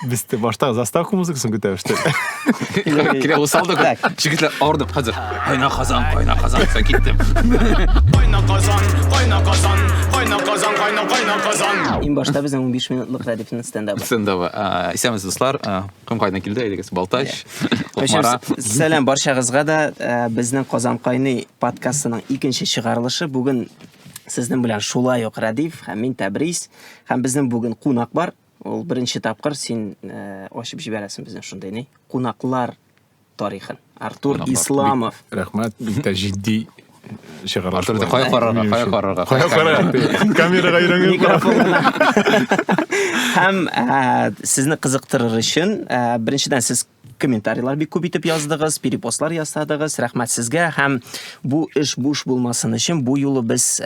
Біз де баштағы заставка музыкасын көтәбіштік. Келе осалды жігітлер ауырдып қазір қайна қазан сән кеттім. Ең башта біздің 15 минутлық Радифтің стендабы. Исәміз достар, кім қайна келді, әйдегесі Балташ, Оқмара. Сәлем баршағызға да біздің Қазан қайны подкастының екінші шығарылышы. Бүгін сіздің білән Шулай оқ Радиф, һәм мен Тәбрис, һәм біздің бүгін қунақ бар. Ол бірінші тапқыр сен ашып жібересің біздің шындай не? Қунақлар тарихын. Артур Исламов. Рахмат, бітті жидді шығарылышы. Артурды қоя қарарға. Камераға үйренген. Микрофонына. Һәм сізні қызықтырыр үшін біріншіден сіз комментарийлар бек көбейтіп яздыңыз, перепостлар ясадыңыз. Рахмат сізге. Һәм бұл іш буш болмасын үшін бұл юлы біз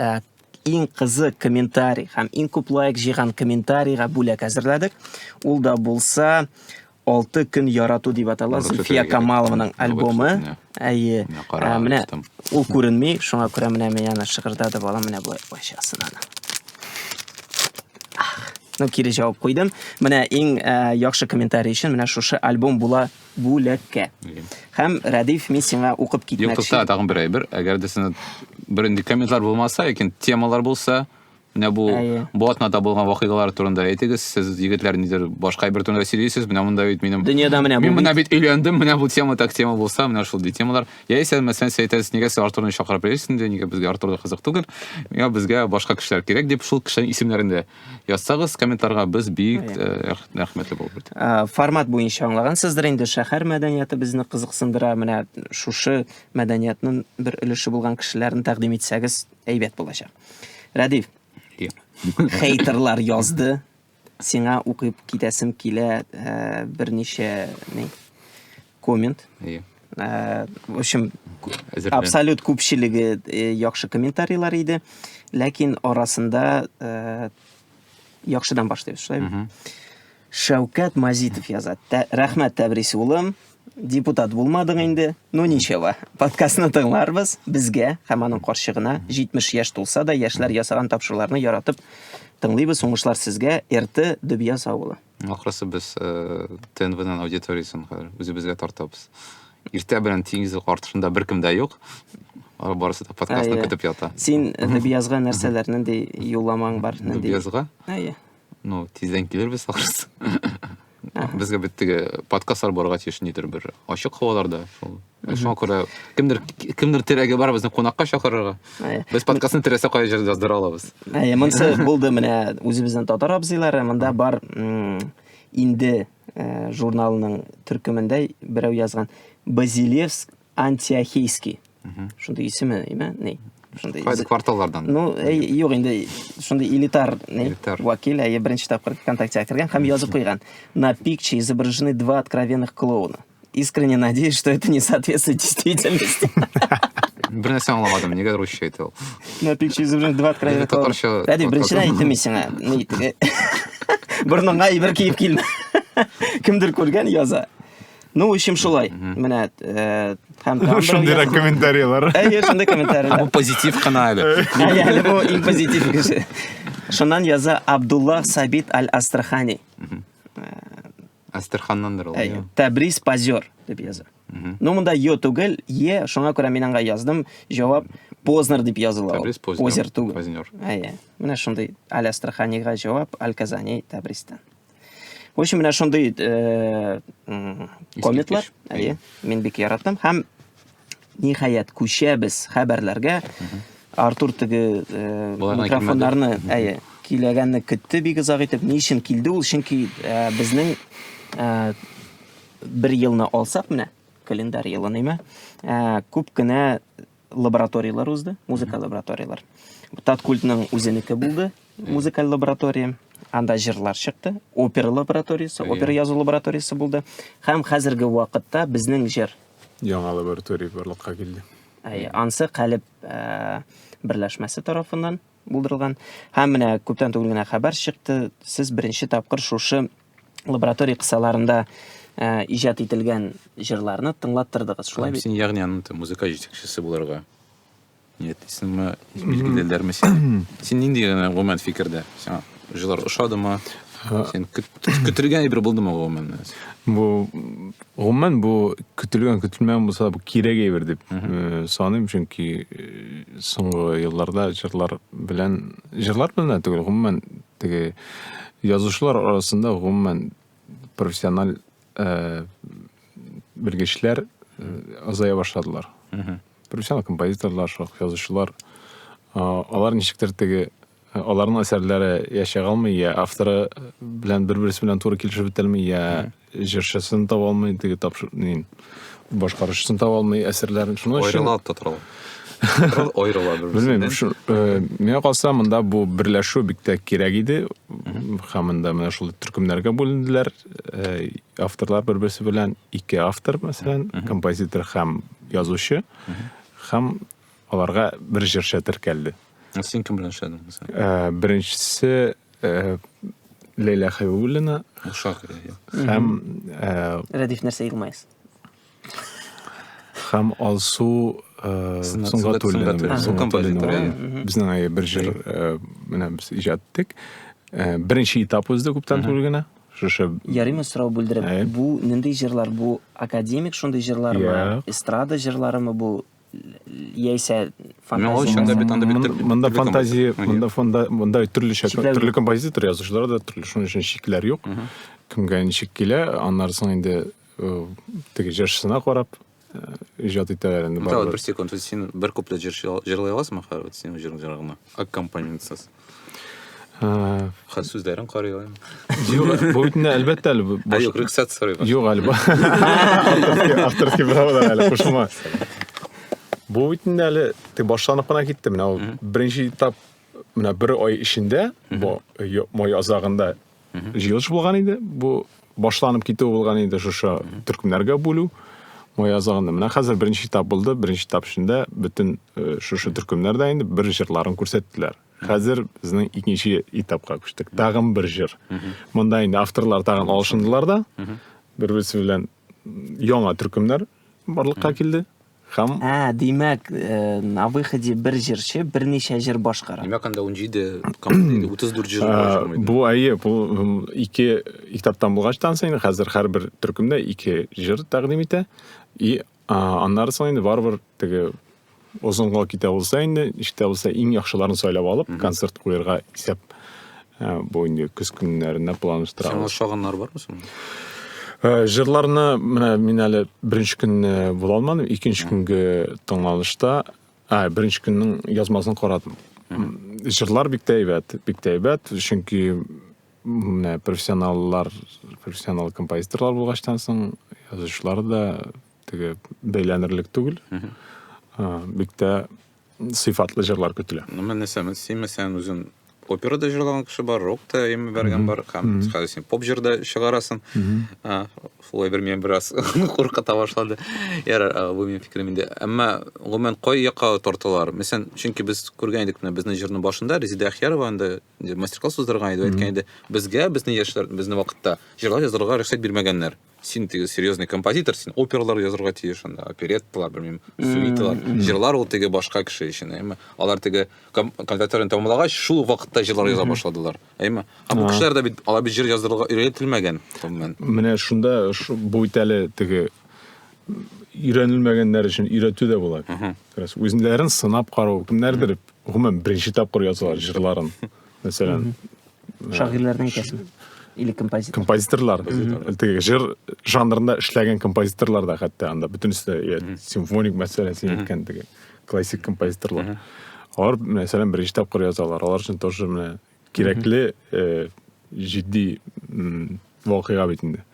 ең қызық комментарий һәм ең көп лайк жиған комментарийға бөлек әзірләдік. Ол да болса 6 күн ярату деп аталады. Зульфия Камалованың альбомы. Әйе, міне ол көрінмей, шуңа күрә менә мен шығырдады бала менә былай башасын ана. Ну, кире жауап қойдым. Менә ең яхшы комментарий үшін менә шушы альбом була бүлеккә. Һәм Радиф мен сиңа оқып китмәкче. Юктыкта тагын бер әйбер, әгәр дә сине беренде комментлар булмаса, ләкин темалар булса, менә бу атнада булган вакыйгалар турында әйтегез, сез егетләр нидер башка бер турында сөйлисез, менә монда бит минем дөньяда менә бу. Мин менә бит өйләндем, менә бу тема так тема булса, менә шул ди темалар. Яисә мәсәлән әйтәсез, нигә сез Артурны чакырып бирәсез, нигә безгә Артурга кызык түгел, миңа безгә башка кешеләр кирәк дип шул кешенең исемнәрен дә язсагыз комментарга біз бик рәхмәтле булып бит. Формат буенча аңлагансыздыр инде, шәһәр мәдәнияты безне кызыксындыра, менә шушы мәдәниятның бер өлеше булган кешеләрне тәкъдим итсәгез әйбәт булачак. Радиф, хейтерлар язды. Сиңа укып китәсем килә берничә коммент. В общем, абсолют күпчелеге яхшы комментарийлар иде, ләкин арасында яхшыдан башлыйбыз, шулаймы? Шәүкәт Мазитов яза. Рәхмәт Тәбрис улым. Депутат булмадың инде. Ну ничего. Подкастны тыңларбыз. Безгә һәм аның каршыгына 70 яшь тулса да, яшьләр ясаган тапшыруларны яратып тыңлыйбыз. Уңышлар сезгә. Эрте Дөбияз авылы. Ахрысы без ТНВның аудиториясын үзебезгә тартабыз. Иртә белән тиңгез артышында беркем дә юк. Барысы да подкастны көтеп ята. Син Дөбиязга нәрсәләрне дә юлламаң бар, нинди? Дөбиязга? Әйе. Ну, тиздән килербез ахрысы. Безгә биттеге подкастлар барга тиеш нидер бер ачык һаваларда. Шуңа күрә кемдер тирәге бар безне кунакка чакырырга. Без подкастны тирәсе кая җирдә яздыра алабыз. Әйе, монсы булды менә үзебезнең татар абзыйлары, монда бар инде журналының төркемендә берәү язган Базилевск Антиохийский. Шундый исеме, не? Кайда кварталлардан? Ну, юк инде шундый элитар, вакил, әйе беренче тапкыр ВКонтакте кергән һәм язып куйган. На пикче изображены 2 откровенных клоуна. Искренне надеюсь, что это не соответствует действительности. Бер нәрсә аңламадым, нигә русча әйтә ул? На пикче изображены 2 откровенных клоуна. Әди, беренче әйтте мен сиңа. Бурныңга ибер киеп килмә. Кемдер күргән яза. Ну, в общем, шулай. Менә шундый комментарийлар. Әйе, шундый комментарийлар. Бу позитив кына әле. Әйе, бу иң позитив кеше. Шуннан яза Абдулла Сабит Аль-Астрахани. Астраханнандыр ул. Әйе, Тәбрис позер дип яза. Ну, монда ё түгел, е, шуңа күрә мин аңа яздым, җавап Познер дип языла. Позер түгел. Әйе. Менә шундый Аль-Астраханига җавап Аль-Казани Тәбристан. В общем, менә шундый комментлар, әйе, мин бик яраттым. Һәм ниһаят күчәбез хәбәрләргә. Артур теге микрофоннарны, әйе, киләгәнне көтте бик озак итеп. Ни өчен килде ул? Чөнки безнең бер елны алсак менә, календарь елын име, күп кенә лабораториялар узды, музыка лабораториялар. Таткультның үзенеке булды, музыкаль лаборатория. Анда җырлар чыкты, опера лабораториясы, опера язу лабораториясы булды. Һәм хәзерге вакытта безнең җыр яңа лаборатория барлыкка килде. Ансы Калиб берләшмәсе тарафыннан булдырылган. Һәм менә күптән түгел генә хәбәр чыкты. Сез беренче тапкыр шушы лаборатория кысаларында иҗат ителгән җырларны тыңлаттырдыгыз, шулай бит? Син ягъни аның музыка җитәкчесе булырга ниятисеңме, билгеләрләрме син? Син нинди гомумән фикердә? Сиңа җырлар ошадымы? Сен көтілген бір болды ма ғомен? Бу гомуман бу көтүлгөн көтүлмөгөн болсо бу керек бир деп саныйм, чөнки соңгы жылларда жырлар менен түгел, гомуман тиги жазуучулар арасында гомуман профессионал бир кишилер азая башладылар. Профессионал композиторлар, жазуучулар, алар ничектир тиги аларның әсәрләре яшәй алмый, я авторы белән бер-берсе белән туры килешеп бетә алмый, я җырчысын таба алмый, теге башкаручысын таба алмый әсәрләрен. Шуның өчен Ойрылады тотрал. Ойрылады. Белмим, миңа калса монда бу берләшү бик тә кирәк иде. Һәм монда менә шул төркемнәргә бүленделәр. Авторлар бер-берсе белән ике автор, мәсәлән, композитор һәм язучы, һәм аларга бер җырчы теркәлде. Сен кем белән эшләдең? Беренчесе Лейла Хәйбуллина һәм Рәдиф нәрсә елмайсыз? һәм Алсу Сөнгатуллина. Безнең бер җыр менә без иҗат иттек. Беренче этап узды күптән түгел генә. Шушы Ярыймы сорау бүлдереп, бу нинди җырлар? Бу академик шундый җырлармы? Эстрада җырларымы бу? Яисә монда фантазия, монда төрле композитор язучылар да төрле, шуның өчен шикләр юк. Кемгә ничек килә, аннарсын инде теге җырчысына карап иҗат итәләр инде. Бер секунд, син бер куплет җырлый аласыңмы хәзер синең җырыңа? Аккомпанементсыз. Сүзләрен карый алам. Юк, бу итне әлбәттә әле. Юк, рөхсәт сорый. Юк, әле. Авторский право да әле кушма. Бу итне әле тик башланып кына китте. Менә беренче этап менә бер ай эчендә, бу май азагында җыелыш булган иде. Бу башланып китү булган иде, шушы төркемнәргә бүлү. Май азагында менә хәзер беренче этап булды. Беренче этап эчендә бөтен шушы төркемнәрдә инде бер җырларын күрсәттеләр. Хәзер безнең икенче этапка күчтек. Тагын бер җыр. Монда инде авторлар тагын алышындылар да. Бер-берсе белән яңа төркемнәр барлыкка килде. Һәм димәк, на выходе бер җырчы берничә җыр башкара. Димәк, анда 17 компания, 34 җыр башкармый. Бу ике этаптан булгачтан соң хәзер һәрбер төркемдә ике җыр тәкъдим итә. И аннары соң инде барбер теге озонга китә булса инде, иштә булса иң яхшыларын сайлап алып, концерт куярга исәп бу инде көз көннәренә планлаштыра. Син шагыннар бармы соң? Җырларны менә мин әле беренче көн була алмадым, икенче көнгә тыңланышта, беренче көннең язмасын карадым. Җырлар бик тә әйбәт, чөнки менә профессионал композиторлар булгачтан соң язучылар да теге бәйләнерлек түгел. Бик тә сыйфатлы җырлар көтелә. Мен мәсәлән үзен операда җырлаган кеше бар, рокта эми бергән бар, һәм хәзер син поп җырда чыгарасың. Шулай бер мен бераз куркыта башлады. Бу минем фикерем инде. Әмма гомумән кай якка тартылар? Мәсәлән, чөнки без күргән идек менә безнең җырның башында Резида Ахьярова анда мастер-класс уздырган иде, әйткән иде. Безгә, безнең яшьләр, безнең вакытта җырлар язырга рөхсәт бирмәгәннәр. Син теге серьезный композитор, син опералар язырга тиеш, анда оперетталар, белмим, сюитлар, җырлар ул теге башка кеше өчен, әйме. Алар теге консерваторияны тәмамлагач, шул вакытта җырлар яза башладылар, әйме. Бу кешеләр дә бит алар бит җыр язырга өйрәтелмәгән. Менә шунда бу итәле теге өйрәнелмәгәннәр өчен өйрәтү дә була. Үзләрен сынап карау, кемнәрдер гомумән беренче тапкыр язалар җырларын. Мәсәлән, шагыйрьләрнең икәсен. Или композиторлар. Теге җыр жанрында эшләгән композиторлар да хәтта анда бөтенесе симфоник мәсәлән син әйткән теге классик композиторлар. Алар мәсәлән беренче тапкыр язалар. Алар өчен тоже менә кирәкле җитди вакыйга бит инде.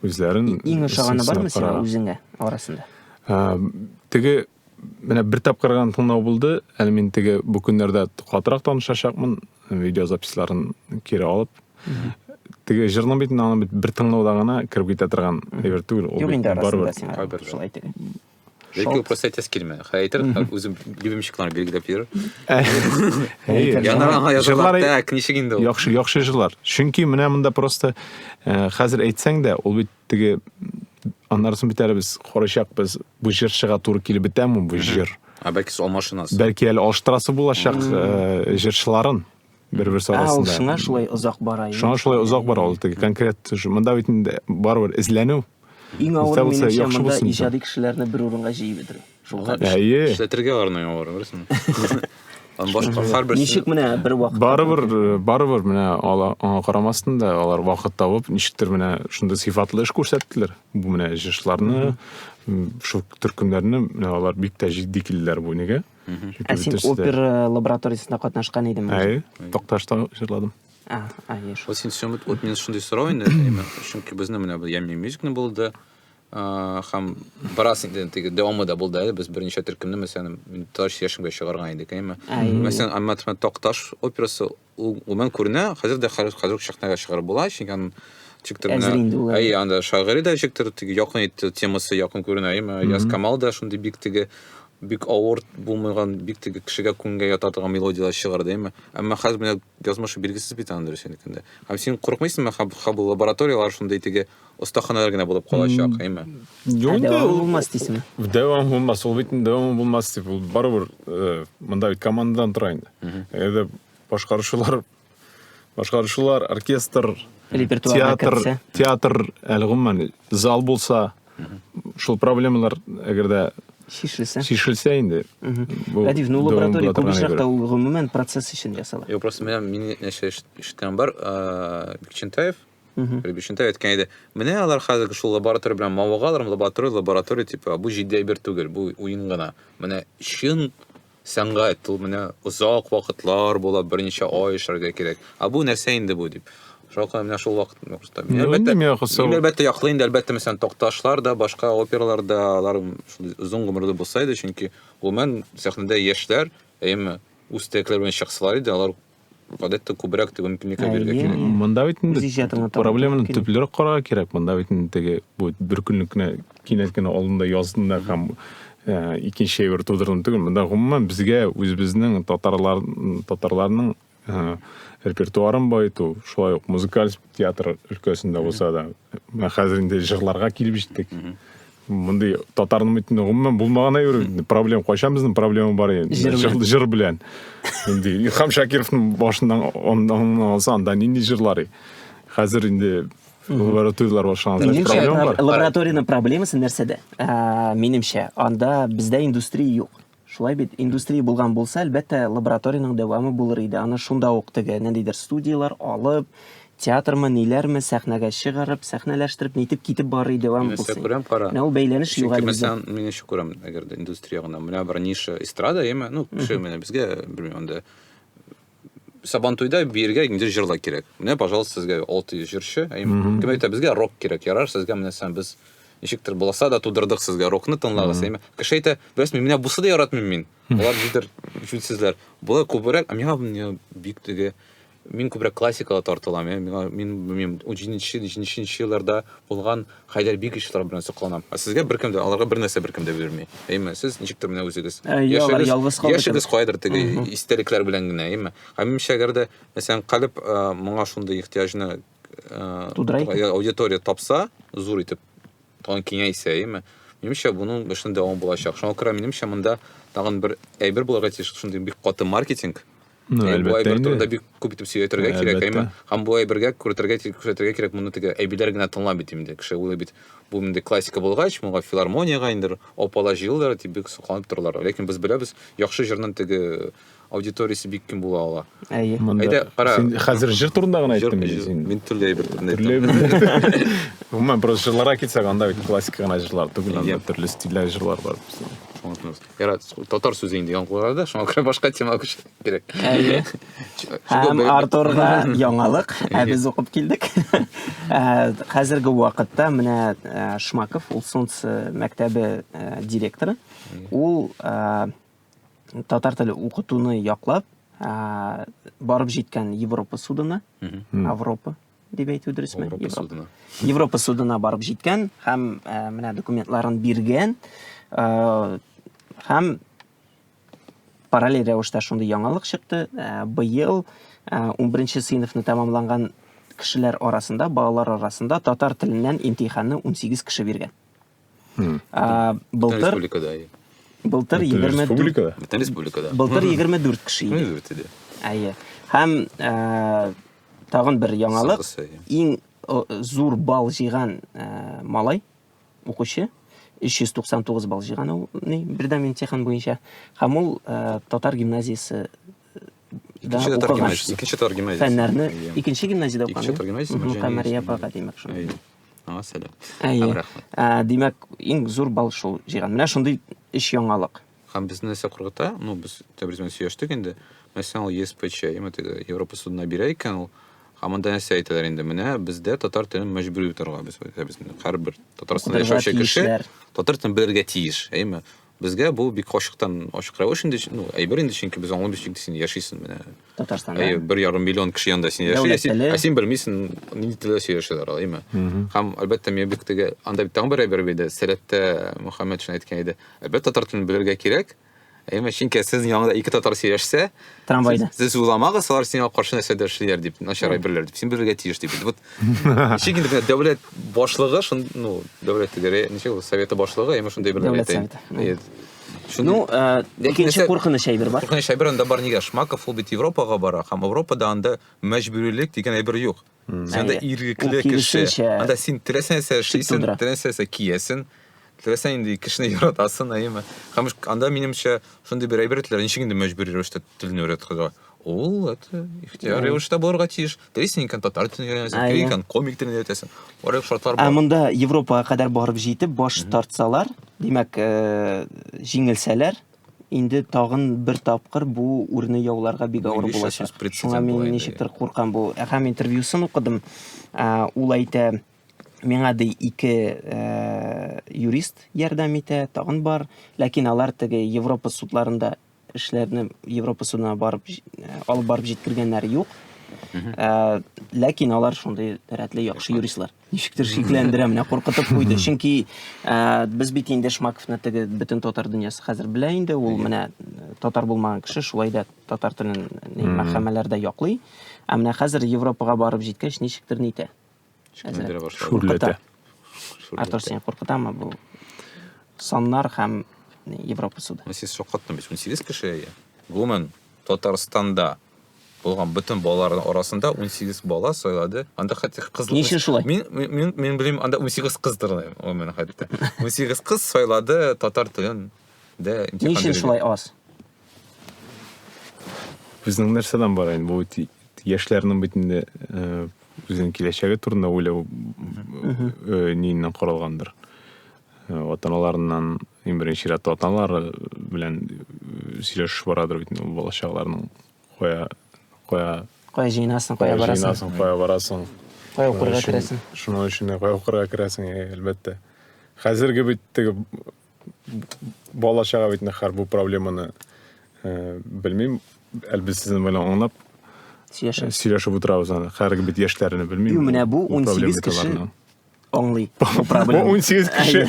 Үзләрен иң ошаганы бармы сиңа үзеңә арасында? Теге менә бер тапкырган тыңлау булды. Әле мин теге бу көннәрдә катырак танышачакмын, видеозаписларын кире алып. Теге җырның бит аны бер тыңлауда гына киреп китә торган әйбер түгел. Юк инде арасында сиңа шулай теге. Ләкин просто әйтәс килмә. Хәйтер үзем любимчикларны билгеләп йөр. Җырлар җырлар так ничек инде ул? Яхшы җырлар. Чөнки менә монда просто хәзер әйтсәң дә, ул бит теге аннарсын бит әле без карачакбыз, бу җырчыга туры килеп бетәме бу җыр. Бәлки алмашынасы. Бәлки әле алыштырасы булачак җырчыларын. Бер-берсе Ул арасында. шуңа шулай озак бара. Шуңа шулай озак бара ул теге конкрет монда бит инде барыбер эзләнү. Иң авыр Булса минемчә яхшы монда булсын. иҗади кешеләрне бер урынга җыеп бетерү. Шулга. Әйе. Эшләтергә арнай бар, беләсеңме? Ан башка һәрбер Ничек менә бер вакыт Барыбер менә аңа карамастан да алар вакыт табып, ничектер менә шундый сыйфатлы эш күрсәттеләр. Бу менә җышларны, шу төркемнәрне менә алар бик тә җитди килделәр бу нигә. Син опера лабораториясында катнашкан идең. Әйе, Токташта җырладым. Әйе. Вот син сөмет, вот мен шундый сорау инде, чөнки безне менә бу Ямми Мюзикны булды. Һәм барас инде теге дәвамы да булды. Без берничә төркемне мәсәлән, мин таш яшеңгә чыгарган идек, әйме. Мәсәлән, Амматман Токташ операсы ул мен күренә, хәзер дә хәзер шахтага чыгарып була, чөнки чиктер менә. Әйе, анда шагыйрь да чиктер теге якын ит темасы якын күренә, әйме. Яз Камал да шундый бик теге бик авыр булмаган бик теге кешегә күнгә ятатырган мелодиялар чыгарды, әйме. Әмма хәзер менә язмышы билгесез бит анда синекендә. Һәм син курыкмыйсыңмы, бу лабораториялар шундый теге остаханалар гына булып калачак, әйме. Дәвам булмас дисеңме? Дәвам булмас, ул бит дәвам булмас дип, ул барыбер монда бит командадан тора инде. Әгәр башкаручылар, оркестр, театр, әлгымман зал булса, шул проблемалар әгәр дә шишелсә инде. Радив, ну лаборатория күбешрәк тә ул гомумән процесс өчен ясала. Yo, просто мине нәрсә ишеткән бар, Бикчентаев, Бикчентаев әйткән иде. Менә алар хәзер шул лаборатория белән мавыгалар, лаборатория типа бу җитди әйбер түгел, бу уен гына. Менә чын сәнгать, ул менә озак вакытлар була, берничә ай эшләргә кирәк. Бу нәрсә инде бу дип. Шулай менә шул вакыт просто. Әлбәттә яклый инде, әлбәттә мәсәлән Токташлар да, башка опералар да алар озын гомерле булса иде, чөнки гомумән сәхнәдә яшьләр, әйме, үз тәкләр белән чыксалар иде, алар гадәттә күбрәк дип мөмкинлеккә бирергә кирәк. Монда бит инде проблеманы төплерәк карарга кирәк. Монда бит инде теге бу бер көнлек кенә кинәт кенә алдында яздында һәм икенче әйбер тудырдым түгел. Монда гомумән безгә үзебезнең татарларның репертуарын байту, шулай ук музыкаль театр өлкәсендә булса да, хәзер инде җырларга килеп җиттек. Мондай татарның бит гомумән булмаган әйбер проблема, кайчан безнең проблема бар инде. Җыр белән. Инде Илһам Шакировның башыннан алса, анда нинди җырлары. Хәзер инде лабораториялар башлаган проблема бар. Лабораторияның проблемасы нәрсәдә? Минемчә, анда бездә индустрия юк. Шулай бит, индустрия булган булса, әлбәттә лабораторияның дәвамы булыр иде. Аны шунда ук теге ниндидер студиялар алып, театрмы, ниләрме сәхнәгә чыгарып, сәхнәләштереп, нитеп китеп бар иде дәвам булсын. Менә ул бәйләнеш юк әле бездә. Мәсәлән, мин шук күрәм, әгәр дә индустрия гына менә бер ниша эстрада, яме, ну, кеше менә безгә белмим анда Сабантуйда биргә инде җырлар кирәк. Менә, пожалуйста, сезгә 6 җырчы, кем әйтә, безгә рок кирәк. Ярар, сезгә менә сән без ничектер булса да тудырдык сезгә рокны тыңлагыз, әйме. Кеше әйтә, "Беләсезме, менә бусы да яратмыйм мин." Алар дидер, үчүсезләр. Була күбрәк, миңа бик теге мин күбрәк классикага тартылам, мин 17-нче елларда булган Хайдар Бикичлар белән сокланам. Сезгә беркем дә, аларга бер нәрсә беркем дә бирми. Әйме, сез ничектер менә үзегез яшәгез кайдыр теге истәлекләр белән генә, әйме. Минемчә, әгәр дә мәсәлән калып моңа шундый ихтияҗны аудитория тапса, зур итеп тагын киңәйсә, әйме. Минемчә, буның башында дәвам булачак. Шуңа күрә минемчә монда тагын бер әйбер булырга тиеш, шундый бик каты маркетинг. Әлбәттә инде бик күп итеп сөйләргә кирәк, әйме. Һәм бу әйбергә күрсәтергә кирәк, моны теге әйберләр генә тыңлап бит инде. Кеше уйлый бит, бу инде классика булгач, моңа филармониягә инде апала җыелдылар, бик сокланып торалар. Ләкин без беләбез, яхшы җырның теге аудиториясе бик ким була ала. Әйе. Син хәзер җыр турында гына әйттең син. Мин төрле әйбер турында әйттем. Гомумән просто җырларга китсәк, анда бит классика гына җырлар түгел, анда төрле стильләр җырлар бар. Ярат, татар сүзе инде яңгырда, шуңа күрә башка темага күчәргә кирәк. Әйе. Һәм Артурга яңалык, без укып килдек. Хәзерге вакытта менә Шмаков, ул Солнце мәктәбе директоры. Ул татар теле укытуны яклап, барып җиткән Европа судына, Европа дип әйтү дөресме? Европа судына барып җиткән һәм менә документларын биргән. Һәм параллель рәвештә шундый яңалык чыкты. Быел 11-нче сыйныфны тәмамлаган кешеләр арасында, балалар арасында татар теленнән имтиханны 18 кеше биргән. Былтыр 24 республикада. Былтыр 24 кеше иде. Әйе. Һәм тагын бер яңалык. Сакысы, Иң зур балл җыйган малай, укучы, 399 балл җыйган ул бердәм имтихан буенча. Һәм ул татар гимназиясе Икенче татар гимназиясе. Икенче татар гимназиясе. Фәннәрне икенче гимназияда укыган. Икенче татар гимназиясе. Мөхәммәрия апага димәк шундый. Сәлам. Әйе. Димәк, иң зур балл шул җыйган. Менә шундый эш яңалык. Һәм безне нәрсә куркыта? Без Тәбризмен сөйләштек инде. Мәсәлән, ЕСПЧ, Европа судына бирә икән ул. Һәм анда нәрсә әйтәләр инде? Менә бездә татар телен мәҗбүри торга без һәрбер Татарстанда яшәүче кеше татар телен белергә тиеш. Әйме? Безгә бу бик ачыктан ачык рәвеш инде, әйбер инде, чөнки без аңлый бик син яшисең менә. Татарстанда. 1,5 миллион кеше янда син яшисең. Син белмисең, нинди телдә сөйләшәләр, әйме? Һәм әлбәттә мен бик теге анда бит тагын бер әйбер иде. Сәләттә Мөхәммәд шуны әйткән иде. Әлбәттә татар телен белергә кирәк. Әйме, чөнки сезнең янында ике татар сөйләшсә, трамвайда. Сез уйламагыз, алар сиңа каршы нәрсә дәшләр дип, начар әйберләр дип. Син белергә тиеш дип. Вот ничек инде дәүләт башлыгы, дәүләт тегәре, ничек ул советы башлыгы, әйме шундый бер әйтә. Икенче куркыныч әйбер бар. Куркыныч әйбер анда бар нигә? Шмаков ул бит Европага бара, һәм Европада анда мәҗбүрилек дигән әйбер юк. Сәндә иргекле кеше. Анда син теләсәң эшлисең, теләсәң киясең. Теләсәң инде кешене яратасың, әйме. Һәм анда минемчә шундый бер әйбер итләр, ничек инде мәҗбүри рәвештә телне өйрәтергә. Ул ихтияр рәвештә булырга тиеш. Телисең икән татар телен өйрәнәсең, икән комик телен өйрәтәсең. Бар шартлар бар. Монда Европага кадәр барып җитеп, баш тартсалар, димәк, җиңелсәләр, инде тагын бер тапкыр бу урынны яуларга бик авыр булачак. Шуңа мин ничектер куркам бу. Һәм интервьюсын укыдым. Ул әйтә, миңа ди 2 юрист ярдәм итә, тагын бар, ләкин алар теге Европа судларында эшләрне Европа судына барып алып барып җиткергәннәр юк. Ләкин алар шундый рәтле яхшы юристлар. Ничектер шикләндерә, менә куркытып куйды. Чөнки без бит инде Шмаковны теге бөтен татар дөньясы хәзер белә инде. Ул менә татар булмаган кеше шулай да татар телен мәхкәмәләрдә яклый. Менә хәзер Европага барып җиткәч ничектер нитә. Шүрләтә. Артур, сен куркытамы бу саннар һәм Европа суды? Сез шокаттым, 18 кеше. Гомумән Татарстанда булган бөтен балалар арасында 18 бала сайлады. Анда хәтта кызлар. Ничек шулай? Мин белим, анда 18 кыздыр, гомумән хәтта. 18 кыз сайлады татар телен дә имтихан. Ничек шулай аз? Безнең нәрсәдән бар инде бу яшьләрнең битендә үзенең киләчәге турында уйлау ниннән каралгандыр. Ата-аналарыннан иң беренче рәттә ата-аналар белән сөйләшү барадыр бит балачакларның кая җыйнасың, кая барасың. Кая барасың. Кая укырга керәсең. Шуның өчен кая укырга керәсең, әлбәттә. Хәзерге бит теге балачага бит һәр бу проблеманы белмим, әлбәттә сезнең белән аңлап сөйләшеп утырабыз аны. Хәрге бит яшьләрне белмим. Менә бу 18 кеше аңлый. Бу 18 кеше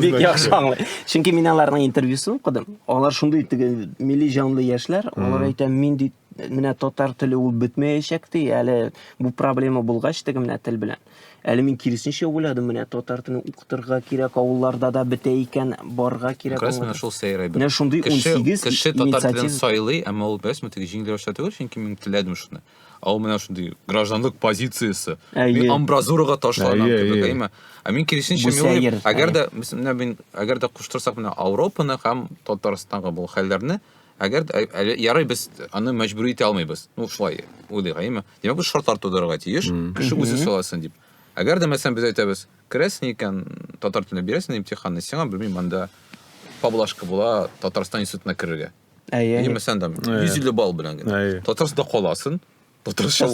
бик яхшы аңлый. Чөнки мин аларның интервьюсын укыдым. Алар шундый теге милли җанлы яшьләр, алар әйтә, мин ди менә татар теле ул бетмәячәк ди, әле бу проблема булгач теге менә тел белән. Әле мин киресенчә уйладым, менә татар телен укытырга кирәк, авылларда да бетә икән, барга кирәк. Менә шул сәйрәй. Менә шундый 18 кеше татар телен сайлый, әмма ул бәсме теге җиңел рәвештә түгел, чөнки мин теләдем шуны. Ул менә шундый гражданлык позициясе. Мин амбразурага ташланам кебек, әйме. Мин киресенчә мин әгәр дә куштырсак менә Европаны һәм Татарстанга бу хәлләрне, әгәр ярый без аны мәҗбүри итә алмыйбыз. Шулай уйлыйм, әйме. Димәк, бу шартлар тудырырга тиеш, кеше үзе сайласын дип. Әгәр дә мәсәлән без әйтәбез, керәсең икән татар теленә бирәсең имтиханны, сиңа белмим, анда поблажка була Татарстан институтына керергә. Мәсәлән, 150 балл белән генә. Татарстанда каласың, татарча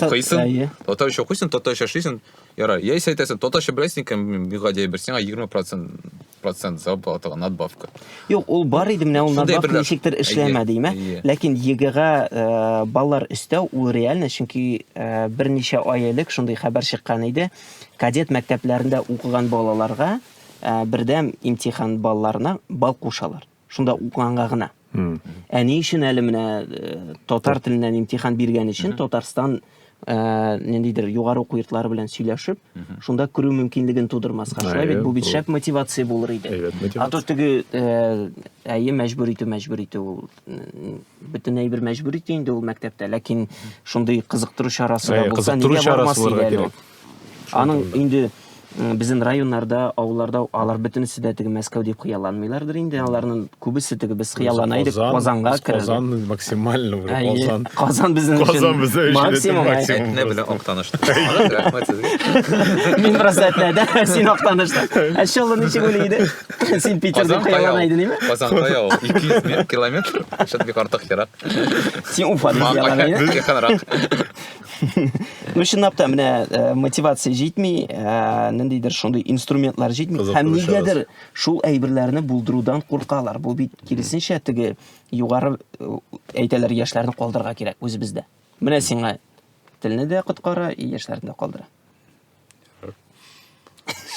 укыйсың, татарча эшлисең, ярар. Яисә әйтәсең, татарча беләсең икән, бигадия бер сиңа 20% зарплата надбавка. Юк, ул бар иде, менә ул надбавка ничектер эшләмәде, әйме. Ләкин егыга баллар өстәү ул реально, чөнки берничә ай элек шундый хәбәр чыккан иде. Кадет мәктәпләрендә укыган балаларга бердәм имтихан балларына бал кушалар. Шунда укыганга гына. Ни өчен әле менә татар теленнән имтихан биргән өчен Татарстан ниндидер югары уку йортлары белән сөйләшеп, шунда күрү мөмкинлеген тудырмаска. Шулай бит бу бит шәп мотивация булыр иде. А то теге мәҗбүр итү ул бөтенләй бер мәҗбүр итә инде ул мәктәптә, ләкин шундый кызыктыру чарасы да булса, нигә бармас иде? Аның инде безнең районнарда, авылларда алар бөтенесе дә теге Мәскәү дип хыялланмыйлардыр инде. Аларның күбесе теге без хыяллана идек Казанга керде. Казан максимально Казан. Казан безнең өчен максимум. Не белән актанышты. Рәхмәт сезгә. Мин бераз әйтмәдә, син актанышты. Әшәллы ничек уйлый Син Питердә хыяллана идең, ниме? Казанга яу 200 километр. Шат бик артык ярак. Син Уфада хыяллана идең. Безгә канарак. Ну, чынлап та менә мотивация җитми, ниндидер шундый инструментлар җитми. Һәм нигәдер шул әйберләрне булдырудан куркалар. Бу бит киресенчә теге югары әйтәләр яшьләрне калдырырга кирәк үзебездә. Менә сиңа телне дә коткара, яшьләрне дә калдыра.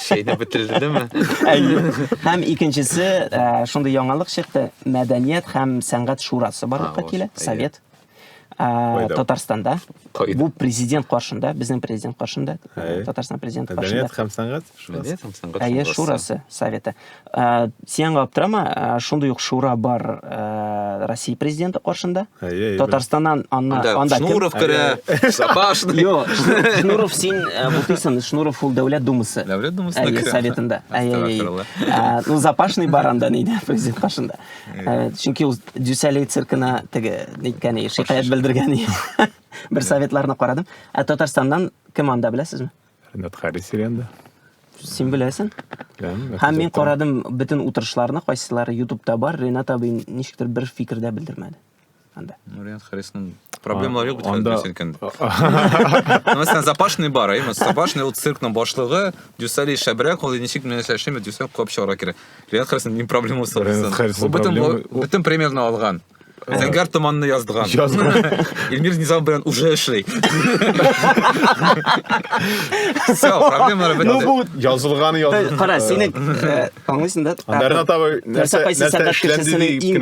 Şeyde bitirdimi? Һәм икенчесе шундый яңалык чыкты. Мәдәният һәм сәнгать шурасы барлыкка килә, совет. Татарстанда. Бу президент каршында, безнең президент каршында, Татарстан президенты каршында. Мәдәният һәм сәнгать шурасы. Шурасы, советы. Син аптырама, шундый ук шура бар Россия президенты каршында. Татарстаннан анда Шнуров керә, Сапашный. Юк, Шнуров син бултыйсың, Шнуров ул дәүләт думасы. Дәүләт думасына керә. Советында. Ну, Запашный бар анда нидә президент каршында. Чөнки ул Дюсалей циркына теге ниткәне шикаят белдергән. Бер советларны карадым. Татарстаннан кем анда беләсезме? Ренат Харисиренда. Син беләсең? Һәм мин карадым бөтен утырышларны, кайсылары YouTube'та бар. Ренат абый ничектер бер фикердә белдермәде. Анда. Ренат Харисның проблемалары юк бит хәзер. Мәсәлән, Запашный бар, Запашный ул циркның башлыгы, Дюсалей шәбрәк, ул ничек менә эшләшәме, Дюсалей куып чыгара кирәк. Ренат Харисның мин проблемасы бар. Бөтен премьерны алган. Зәңгәр томанны яздыган. Эльмир Низам белән уже эшләй. Все, проблемалар бетте. Язылганы язылган. Кара, син аңлыйсың да? Ренат абый нәрсә эшләнде дип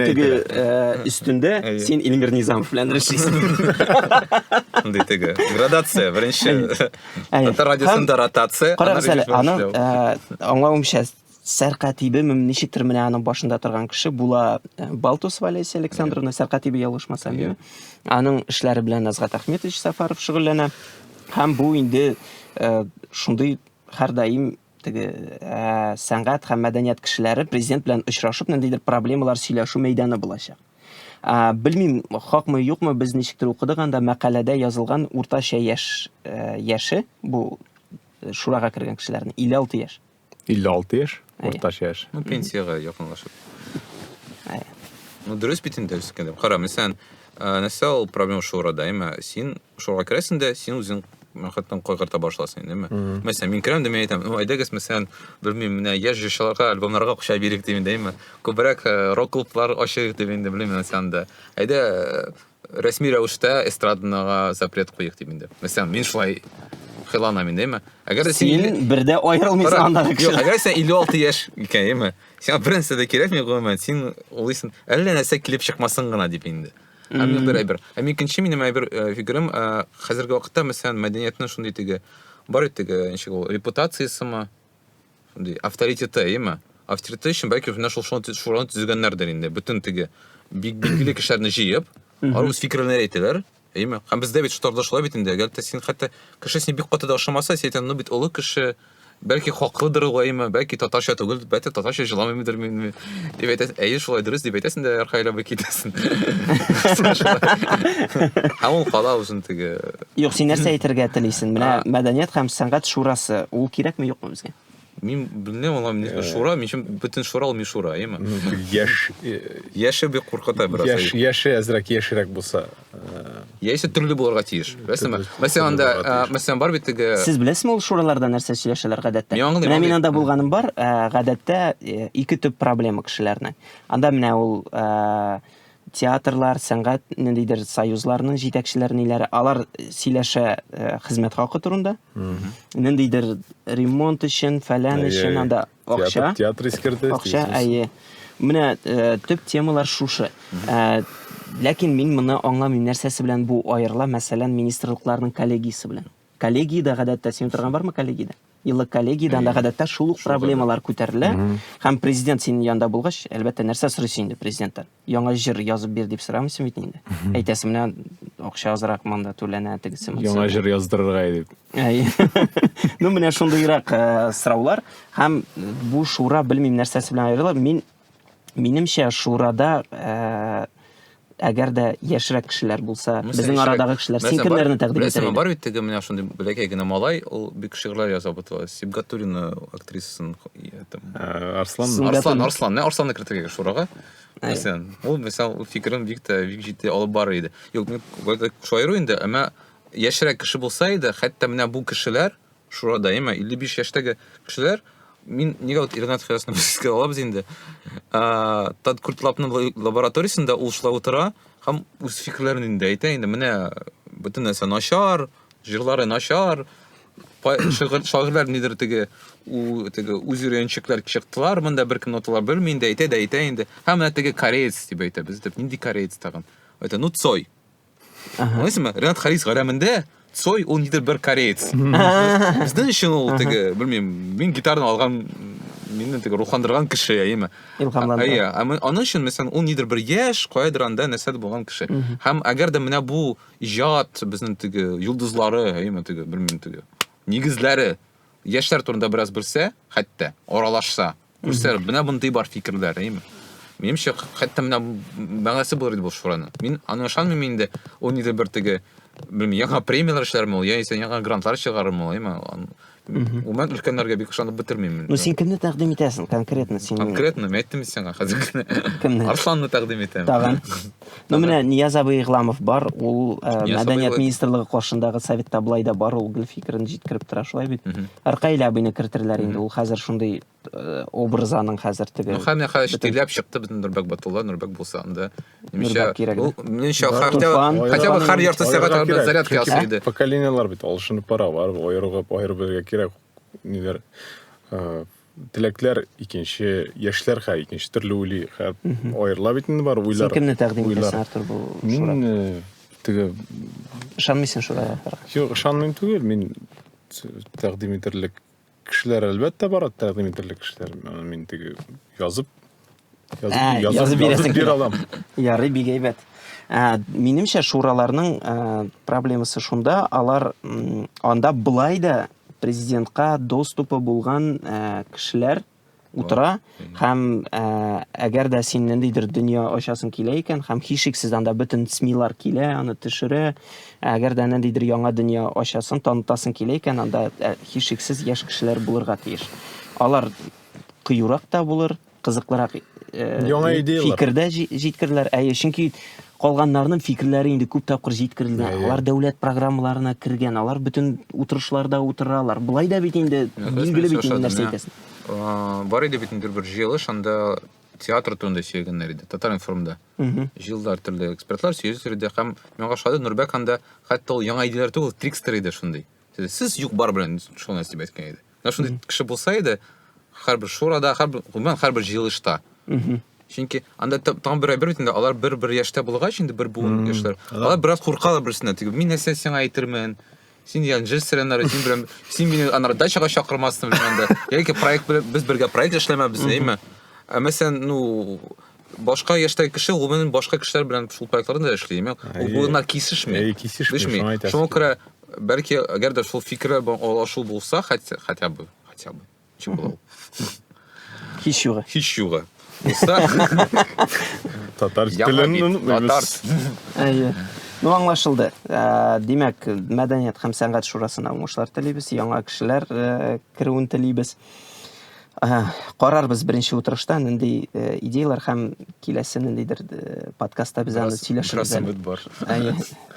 өстендә син Эльмир Низамов белән эшлисең. Андый теге градация, беренче. Татар радиосында ротация. Кара, аның аңлавымча Сәркатибе ничектер менә аның башында торган кеше була Балтусова Олеся Александровна Сәркатибе ялгышмасам. Аның эшләре белән Назгат Ахметович Сафаров шөгыльләнә. Һәм бу инде шундый һәрдаим теге сәнгать һәм мәдәният кешеләре президент белән очрашып, ниндидер проблемалар сөйләшү мәйданы булачак. Белмим, хакмы юкмы, без ничектер укыдык анда мәкаләдә язылган уртача яше бу шурага кергән кешеләрнең 56 яшь. 56 яшь. Уртача яшь. Ну, пенсияга якынлашып. Ну, дөрес бит инде үскәндә. Кара, мәсәлән, нәрсә ул проблема шурада, син шурага керәсең дә, син үзең хәттән кайгырта башласың, инде. Мәсәлән, мин керәм дә мен әйтәм, әйдәгез, мәсәлән, белмим, менә яшь җырчыларга альбомнарга акча бирик дип инде, күбрәк рок-клублар ачыйк дип инде, белмим, мәсәлән дә. Әйдә, рәсми рәвештә эстрадага запрет куйык дип инде. Мәсәлән, мин шулай хыяланам инде. Әгәр син бердә аерылмыйсың андагы кеше. Юк, әгәр син 56 яшь икән, син беренче дә кирәкми гомумән, син улыйсың, әллә нәрсә килеп чыкмасын гына дип инде. Һәм бер. Икенче минем бер фикерем, хәзерге вакытта мәсәлән мәдәниятның шундый теге бар теге ничек ул репутациясеме, шундый авторитеты, авторитет өчен бәлки шураны төзегәннәрдер инде. Бөтен теге билгеле кешеләрне җыеп, арыз фикерләрне әйтәләр. Һәм бездә бит шуларда шулай бит инде. Әгәр син хәтта кеше син бик каты да ошамаса, син әйтәң, ну бит улы кеше, бәлки хаклыдыр ул, бәлки татарча түгел, бәлки татарча җыламыйдыр мин. Дип әйтәсең, әйе шулай дөрес дип әйтәсең дә архайлап китәсең. Һәм ул кала үзен теге. Юк, син нәрсә әйтергә телисең? Менә мәдәният һәм сәнгать шурасы, ул кирәкме юкмы безгә? Мин белмим, ул шура, мин бөтен шура ул мишура, Яше бик куркыта бераз. Яше әзрәк яшерәк булса. Яше төрле булырга тиеш. Мәсәлән, бар бит теге. Сез беләсезме ул шураларда нәрсә сөйләшәләр гадәттә? Менә мин анда булганым бар, гадәттә ике төп проблема кешеләрнең. Анда менә ул театрлар, сәнгать ниндидер союзларның җитәкчеләре, алар сөйләшә хезмәт хакы турында. Ниндидер ремонт өчен, фәлән өчен анда акча. Театр искерде. Акча, әйе. Менә төп темалар шушы. Ләкин мин моны аңламыйм, нәрсәсе белән бу аерыла, мәсәлән, министрлыкларның коллегиясе белән. Коллегиядә гадәттә син торган бармы коллегиядә? Еллык коллегиядә анда гадәттә шул ук проблемалар күтәрелә. Һәм президент синең янда булгач, әлбәттә нәрсә сорыйсың инде президенттан? Яңа җыр язып бир дип сорамыйсың бит инде. Әйтәсең менә акча азрак монда түләнә тегесе. Яңа җыр яздырырга дип. Ну менә шундыйрак сораулар һәм бу шура белмим нәрсәсе белән аерыла. Минемчә шурада әгәр дә яшьрәк кешеләр булса, безнең арадагы кешеләр, син кемнәрне тәкъдим итәр идең? Бар бит теге менә шундый бәләкәй генә малай, ул бик шигырьләр яза бутыла. Сибгатуллина актрисасын Арсланны кертергә шурага. Мәсәлән, ул фикерен бик җитди алып бар иде. Юк, мин шаяру инде, әмма яшьрәк кеше булса иде, хәтта менә бу кешеләр шурада, 55 яшьтәге кешеләр, мин нигә Ирнат Хаясны бизгә алабыз инде. Тад Куртлапның лабораториясендә ул шулай утыра һәм үз фикерләрен инде әйтә инде. Менә бөтен нәрсә начар, җырлары начар, шагыйрьләр нидер теге үз өйрәнчекләр чыктылар, монда беркем ноталар белми инде, әйтә инде. Һәм менә теге кореец дип әйтә, без дип нинди кореец тагын. Әйтә, ну Цой. Аңлайсыңмы? Ренат Харис гарәмендә Цой ул нидер бер кореец. Безнең өчен ул теге, белмим, мин гитараны алган, мине теге рухландырган кеше, яме. Илһамландырган. Аның өчен мәсәлән ул нидер бер яшь, кайдыр анда нәрсәдә булган кеше. Һәм әгәр дә менә бу иҗат безнең теге йолдызлары, яме теге, белмим теге, нигезләре яшьләр турында бераз белсә, хәтта аралашса, күрсә, менә бундай бар фикерләр, яме. Минемчә, хәтта менә мәгънәсе булыр иде бу шураны. Мин аны ышанмыйм инде, ул нидер бер теге, белмим, яңа премиялар эшләрме ул, яисә яңа грантлар чыгарырмы, яме. Ул мен өлкәннәргә бик ышанып бетермим. Ну син кемне тәкъдим итәсең конкретно син? Конкретно мен әйттем сиңа хәзер генә. Арсланны тәкъдим итәм. Тагын. Ну менә Нияз абый Игъламов бар, ул мәдәният министрлыгы каршындагы советта булай да бар, ул гел фикерен җиткереп тора, шулай бит. Аркаил абыйны кертерләр инде, ул хәзер шундый образаның хәзер теге. Ну һәм хәзер тиләп чыкты безнең Нурбәк Батулла, Нурбәк булса анда. Нимәчә? Ул минемчә хотя бы һәр ярты сәгать бер зарядка ясый иде. Поколениялар бит алышынып бара, бар, аерып кирәк. Ниләр теләкләр икенче, яшьләр икенче төрле уйлый, аерыла бит инде бар уйлар. Син кемне тәкъдим итәсең Артур бу шура? Мин теге Ышанмыйсың шурага? Юк, ышанмыйм түгел, мин тәкъдим итерлек кешеләр әлбәттә бар, тәкъдим итерлек кешеләр. Мин теге язып бир алам. Ярый, бик әйбәт. Минемчә шураларның проблемасы шунда, алар анда булай да президентка доступы булган кешеләр утыра һәм әгәр дә син ниндидер дөнья ачасың килә икән һәм һичшиксез анда бөтен СМИлар килә, аны төшерә. Әгәр дә ниндидер яңа дөнья ачасың, танытасың килә икән, анда һичшиксез яшь кешеләр булырга тиеш. Алар кыюрак та булыр, кызыклырак фикердә җиткерләр. Чөнки калганнарның фикерләре инде күп тапкыр җиткерелгән. Алар дәүләт программаларына кергән, алар бөтен утырышларда утыралар. Булай да бит инде билгеле бит нәрсә әйтәсең. Бар иде бит инде бер җыелыш, анда театр турында сөйләгәннәр иде, Татар-информда. Җыелдылар төрле экспертлар сөйләште иде һәм миңа ошады Нурбәк анда хәтта ул яңа идеяләр түгел, трикстер иде шундый. Сез юк бар белән шул нәрсә дип әйткән иде. Шундый кеше булса иде, һәрбер шурада, һәрбер җыелышта. Чөнки анда тагын бер бит инде алар бер яшьтә булгач инде бер буын яшьләр. Алар бераз куркалар берсенә. Мин нәрсә сиңа әйтермен? Син җырсырыннар, син мине анар дачага чакырмассың беләндә. Яки проект без бергә проект эшләмәбез, әйме? Мәсәлән, ну башка яшьтәге кеше ул менен башка кешеләр белән шул проектларда эшли, ул буыннар кисешми. Шуңа күрә бәлки әгәр дә шул фикерләр алышу булса, хотя бы. Чим була? Һич югы. Татар телен Ну аңлашылды. Димәк, мәдәният һәм сәнгать шурасына уңышлар телибез, яңа кешеләр керүен телибез. Карарбыз беренче утырышта нинди идеялар һәм киләсе ниндидер подкастта без аны сөйләшәбез.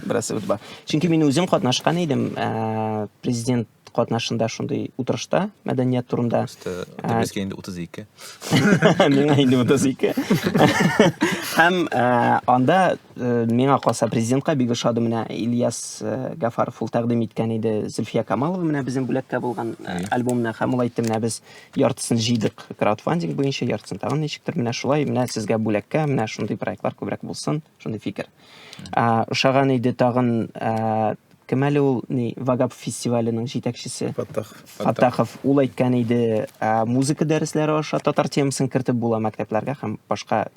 Бераз бар. Чөнки мин үзем катнашкан идем президент катнашында шундый утырышта мәдәният турында. Безгә инде 32. Миңа инде 32. Һәм анда миңа калса президентка бик ошады менә Ильяс Гафаров ул тәкъдим иткән иде Зөлфия Камалова менә безнең бүләккә булган альбомны һәм ул әйтте менә без яртысын яртысын җыйдык краудфандинг буенча, яртысын тагын ничектер менә шулай, менә сезгә бүләккә менә шундый проектлар күбрәк булсын, шундый фикер. Ошаган иде тагын кем әле ул Вагап фестиваленең җитәкчесе Фаттахов, ул әйткән иде, музыка дәресләре аша татар темасын кертеп була мәктәпләргә һәм башка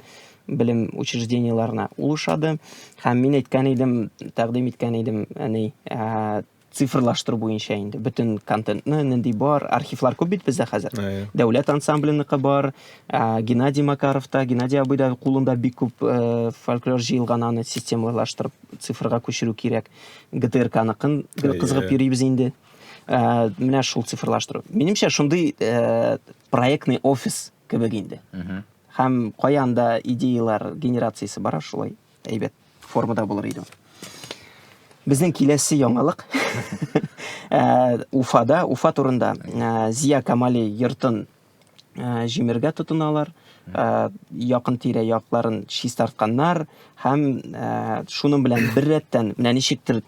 белем учреждениеларына улышады. Һәм мин әйткән идем, тәкъдим иткән идем, цифрлаштыру буенча инде бөтен контентны нинди бар, архивлар күп бит бездә хәзер. Дәүләт ансамбленныкы бар, Геннадий Макаровта, Геннадий абый да кулында бик күп фольклор җыелган, аны системалаштырып цифрга күчерү кирәк. ГТРКныкын кызыгып йөрибез инде. Менә шул цифрлаштыру. Минемчә шундый проектный офис кебек инде. Һәм каян идеялар генерациясе бара, шулай әйбәт формада булыр иде. Безнең киләсе яңалык Уфа турында Зия Камали йортын җимергә тотыналар, якын тирә якларын чистартканнар һәм шуның белән бер рәттән менә ничектер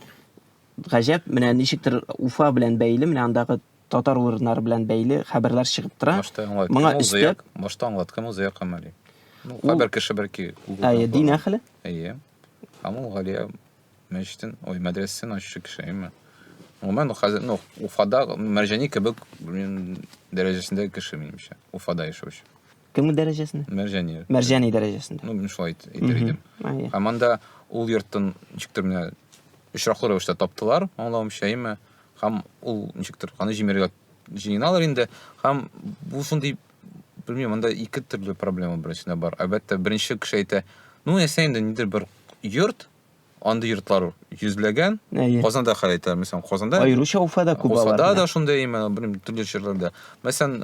гаҗәп, менә ничектер Уфа белән бәйле, менә андагы татар урыннары белән бәйле хәбәрләр чыгып тора. Моңа өстәп башта аңлаткан ул Зия Камали. Хәбәр кеше бәлки дин әһле. Һәм ул Галия мәчетен, мәдрәсәсен ачучы кеше име. Гомумән хәзер Уфада Мәрҗани кебек дәрәҗәсендәге кеше минемчә. Уфада яшәүче. Кем дәрәҗәсендә? Мәрҗани дәрәҗәсендә. Мин шулай әйтер идем. Һәм анда ул йортын ничектер менә очраклы рәвештә таптылар, аңлавымча име. Һәм ул ничектер аны җимергә җыйналар инде. Һәм бу шундый, белмим, анда ике төрле проблема берсенә бар. Әлбәттә, беренче кеше әйтә, инде нидер бер йорт, анда йортлар йөзләгән. Казанда хәл итә, мәсәлән, Казанда. Аеруча Уфада күп алар. Уфада да шундай име, белмим, төрле җирләрдә. Мәсәлән,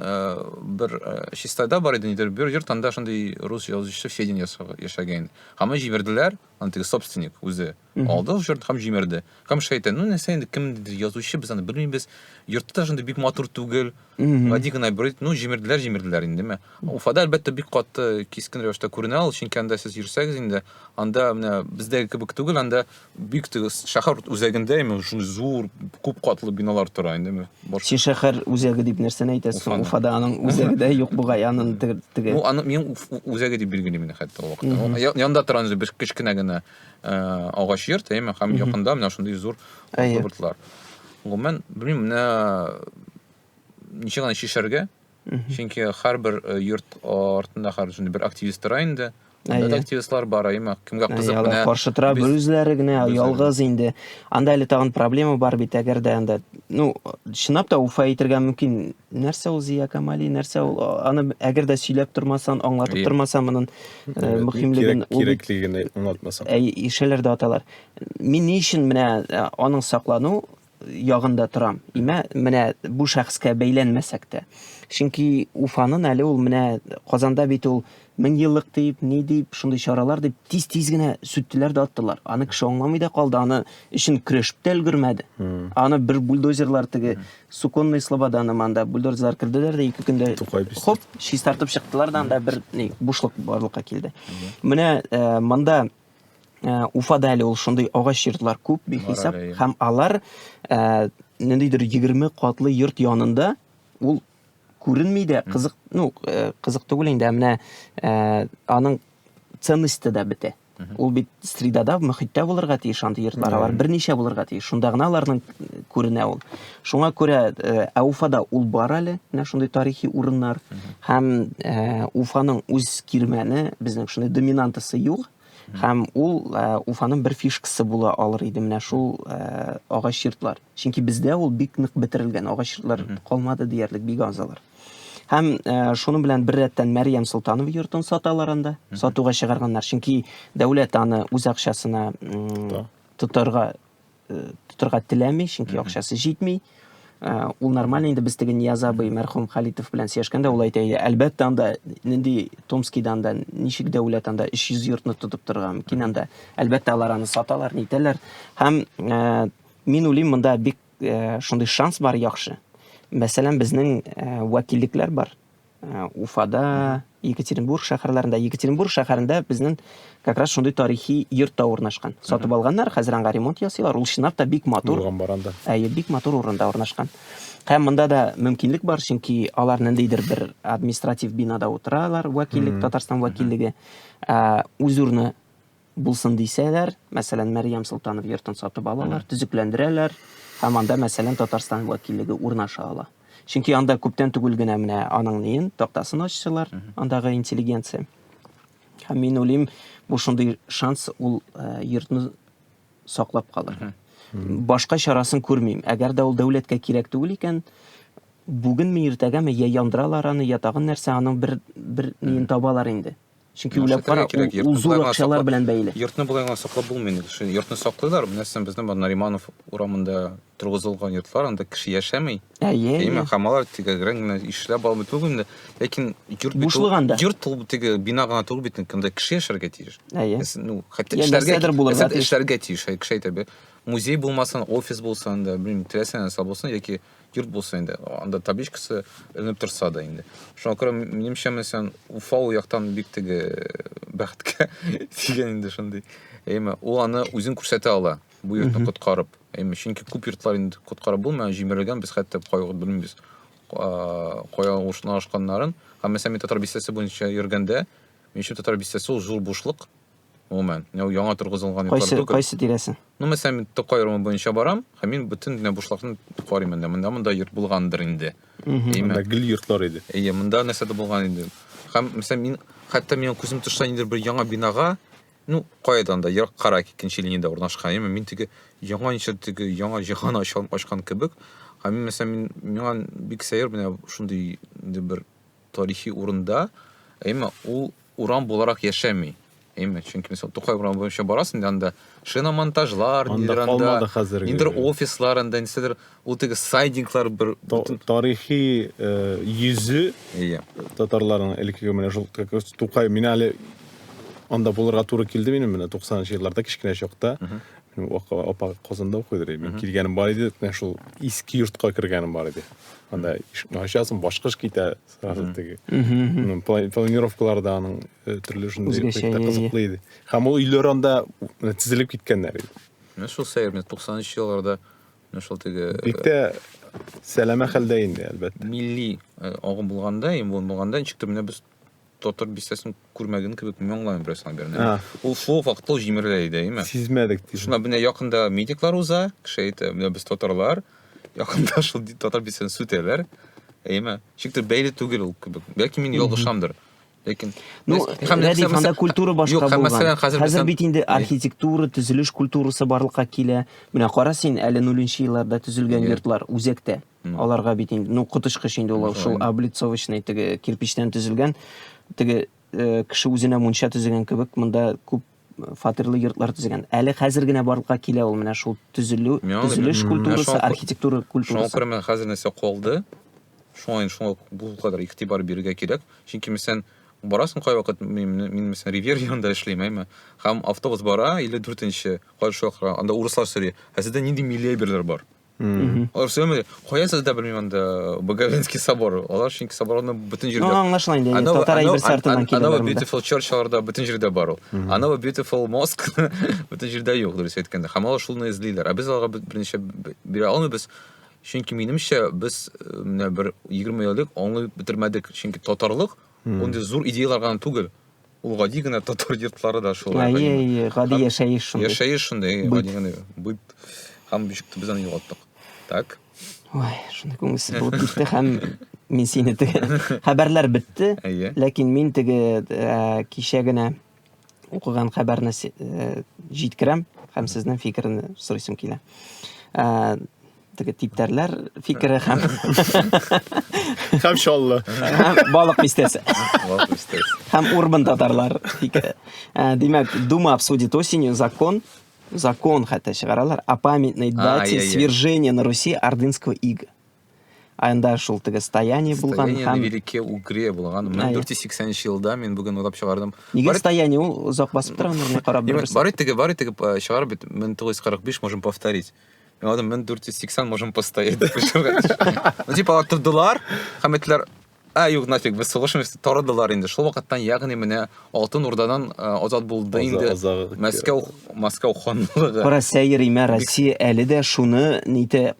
бер Чистайда бар иде нидер бер йорт, анда шундай рус язучы Федин яшәгән. Һәм җибәрделәр, антыгы собственник үзе алды йорт һәм җимерде. Һәм шәйтан, инде кемдер язучы, без аны белмибез. Йортта шундай бик матур түгел. Гади гына бер, җимерделәр инде. Уфада әлбәттә бик каты кискен рәвештә күренә ул, чөнки анда сез йөрсәгез инде, анда менә бездәге кебек түгел, анда бик шәһәр үзәгендә шундый зур күп катлы биналар тора инде. Син шәһәр үзәге дип нәрсәне әйтәсең? Уфада аның үзәгедә юк бугай, аның теге. Аны мин үзәге дип билгелим хәтта ул вакытта. Янда торган бер кечкенә генә агач йорт, һәм якында менә шундый зур йортлар. Гомумән, белмим, менә ничек аны чишәргә? Чөнки һәрбер йорт артында шундый бер активист тора инде. Анда активистлар бар, кемгә кызык менә. Каршы тора бер үзләре генә, ялгыз инде. Анда әле тагын проблема бар бит, әгәр дә анда, чынлап та Уфа әйтергә мөмкин. Нәрсә ул Зия Камали, нәрсә ул, аны әгәр дә сөйләп тормасан, аңлатып тормасан, моның мөһимлеген, кирәклеген аңлатмасан. Ишәләрдә аталар. Мин ни өчен менә аның саклану ягында торам. Менә бу шәхескә бәйләнмәсәк тә. Чөнки Уфаның әле ул менә Казанда бит ул 1000 еллык дип, ни дип, шундый чаралар дип тиз генә сүттеләр да аттылар. Аны кеше аңламый да калды, аны өчен көрәшеп тә өлгермәде. Аны бер бульдозерлар теге Суконный Слободаны манда бульдозерлар кирделәр дә 2 көндә хоп, чистартып чыктылар да, анда бер бушлык барлыкка килде. Менә монда Уфада әле ул шундый агач йортлар күп бихисап, һәм алар ниндидер 20 катлы йорт янында ул күренми дә, кызык түгел инде, менә аның ценности да бетә. Ул бит средада, мөхиттә булырга тиеш андый йортлар, алар берничә булырга тиеш. Шунда гына аларның күренә ул. Шуңа күрә Уфада ул бар әле, менә шундый тарихи урыннар, һәм Уфаның үз кирмәне, безнең шундый доминантысы юк. Һәм ул Уфаның бер фишкасы була алыр иде менә шул агач йортлар. Чөнки бездә ул бик нык бетерелгән, агач йортлар калмады диярлек, бик азалар. Һәм шуның белән бер рәттән Мәрьям Солтанова йортын саталар анда, сатуга чыгарганнар. Чөнки дәүләт аны үз акчасына тотарга теләми, чөнки акчасы җитми. Ул нормально инде, без теге Нияз абый, мәрхүм Халитов белән сөйләшкәндә ул әйтә, әлбәттә анда нинди Томскида анда ничек дәүләт анда 300 йортны тотып торган, мөмкин анда әлбәттә алар аны саталар, нитәләр. Һәм мин уйлыйм, монда бик шундый шанс бар яхшы. Мәсәлән, безнең вәкиллекләр бар. Уфада, Екатеринбург шәһәрләрендә. Екатеринбург шәһәрендә безнең как раз шундый тарихи йорт та урнашкан. Сатып алганнар, хәзер аңа ремонт ясыйлар. Ул чынлап та бик матур. Булган баранда. Бик матур урында урнашкан. Һәм монда да мөмкинлек бар, чөнки алар ниндидер бер административ бинада утыралар, вәкиллек, Татарстан вәкиллеге. Үз урыны булсын дисәләр, мәсәлән, Мәрьям Солтанов йортын сатып алалар, төзекләндерәләр, һәм анда, мәсәлән, Татарстан вәкиллеге урнаша ала. Чөнки анда күптән түгел генә менә аның нин, тактасын ачсылар, андагы интеллигенция. Һәм мин уйлыйм, бу шундый шанс ул йортны саклап калырга. Башка чарасын күрмим. Әгәр дә ул дәүләткә кирәк түгел икән, бүгенме, иртәгәме я яндыралар аны, я тагын нәрсә, аның бер нин табалар инде. Чөнки уйлап кара, ул зур акчалар белән бәйле. Йортны булайга саклап булмый инде. Йортны саклыйлар. Менә безнең Нариманов урамында тургызылган йортлар, анда кеше яшәмәй. Әйе. Хамалар тигән ишләп алмый түгел инде. Ләкин йорт бит йорт ул теге бина гына түгел бит, кемдә кеше яшәргә тиеш. Әйе. Ну, хәтта эшләргә тиеш, кеше әйтә. Музей булмасын, офис булсын да, белмим, теләсәң нәрсә булсын, яки йорт булсын инде. Анда табличкасы эленеп торса да инде. Шуңа күрә минемчә, мәсәлән, Уфа ул яктан бик теге бәхеткә тигән инде шундый. Әйме, ул аны үзен күрсәтә ала, бу йортны коткарып. Әйме, чөнки күп йортлар инде коткарып булмый, җимерелгән, без хәтта кайгы белмибез. Кая ушны ашканнарын, һәм мәсәлән, татар бистәсе буенча йөргәндә, минемчә татар бистәсе ул зур бушлык. Гомумән, яңа тургызылган йортлар түгел. Кайсы тирәсе? Ну, мәсәлән, Токай районы буенча барам, һәм мин бөтен генә бушлыкны карыйм инде. Монда йорт булгандыр инде. Монда гел йортлар иде. Әйе, монда нәрсә дә булган инде. Һәм мәсәлән, мин хәтта минем күзем төшә инде бер яңа бинага, ну, кайдан да ерак кара икенче линиядә урнашкан. Мин теге яңа ничә теге яңа җиһан ачкан кебек. Һәм мин мәсәлән, миңа бик сәер менә шундый бер тарихи урында, әйме, ул урам буларак яшәми. Әйме, чөнки мәсәлән, Тукай урамы буенча барасың, анда шиномонтажлар, нидер офисларында, нисәдер, ул теге сайдинглар бер тарихи йөзе татарларның элекке менә шул Тукай, мин әле анда булырга туры килде минем менә 90-нчы елларда кичкенә чакта. Апа Казанда укыйдыр. Мин килгәнем бар иде, менә шул иске йортка кергәнем бар иде. Анда ачасың, башка эш китә сразу теге. Планировкаларда аның төрле шундый кызыклы иде. Һәм ул өйләр анда тизелеп киткәннәр иде. Менә шул сәер, 90-нчы елларда менә шул теге бик тә сәләмә хәлдә инде, әлбәттә. Милли агым булганда, ничектер менә без татар бистәсен күрмәгән кебек моңлан берсен берне. Ул шул вакытта җимерелә иде, әйме? Сизмәдек. Шуңа менә якында медиклар уза, кеше әйтә, менә без татарлар якында шул татар бистәсен сүтәләр. Әйме? Ничектер бәйле түгел ул кебек. Бәлки мин ялгышамдыр. Ләкин анда культура башка булган. Хәзер бит инде архитектура, төзелеш культурасы барлыкка килә. Менә кара син, әле 0-нчы елларда төзелгән йортлар үзәктә. Аларга бит инде, ну, котышкыч инде ул шул облицовочный теге кирпичтән төзелгән. Теге кеше үзенә мунча төзегән кебек, монда күп фатирлы йортлар төзегән. Әле хәзер генә барлыкка килә ул менә шул төзелеш культурасы, архитектура культурасы. Шуңа күрә хәзер нәрсә калды. Шуңа бу кадәр игътибар бирергә кирәк. Чөнки мәсәлән, барасың кай вакыт мин мәсәлән Ривер янында эшлим, әйме? Һәм автобус бара, 54-нче, кайшыклар, анда урыслар сөйли. Әсәдә нинди миллиаберлар бар. Алар сөйләмәде. Каясыз да белмим анда Боговенский собор. Алар чөнки соборны бөтен җирдә. Ну, аңлашыла инде. Татар әйбер сартыннан килә. Ана beautiful churchlарда бөтен җирдә бар ул. Ана beautiful mosque бөтен җирдә юк, дөрес әйткәндә. Һәм алар шулны эзлиләр. Ә без аларга берничә бирә алмыйбыз. Чөнки минемчә без менә бер 20 еллык аңлый бетермәдек. Чөнки татарлык онда зур идеялар түгел. Ул гади генә татар йортлары да шулай. Әйе, гади яшәеш шундый. Яшәеш шундый, гади генә бит. Һәм бишекте без аны югалттык. Так. Ой, шундый күңелсез булып китте һәм мин сине теге хәбәрләр бетте. Ләкин мин теге кичә генә укыган хәбәрне җиткерәм һәм сезнең фикерне сорыйсым килә. Теге типтәрләр фикере һәм шаллы. Балык бистәсе. Һәм урман татарлар фикере. Димәк, Дума обсудит осенью закон хәтта чыгаралар о памятной дате свержения на Руси ордынского ига. Анда шул теге стояние булган һәм стояние велике угре булган. 1480 елда мин бүген уйлап чыгардым. Нигә стояние ул озак басып тора, аны карап берсе. Бар теге чыгарып бит 1945 можем повторить. Надо 1480 можем постоять. Ну типа оттырдылар, һәм әйттеләр, юк, нафиг, без соглашаемся, тарадылар инде. Шул вакыттан ягъни менә Алтын Урдадан азат булды инде Мәскәү ханлыгы. Кара сәер имә Россия әле дә шуны ните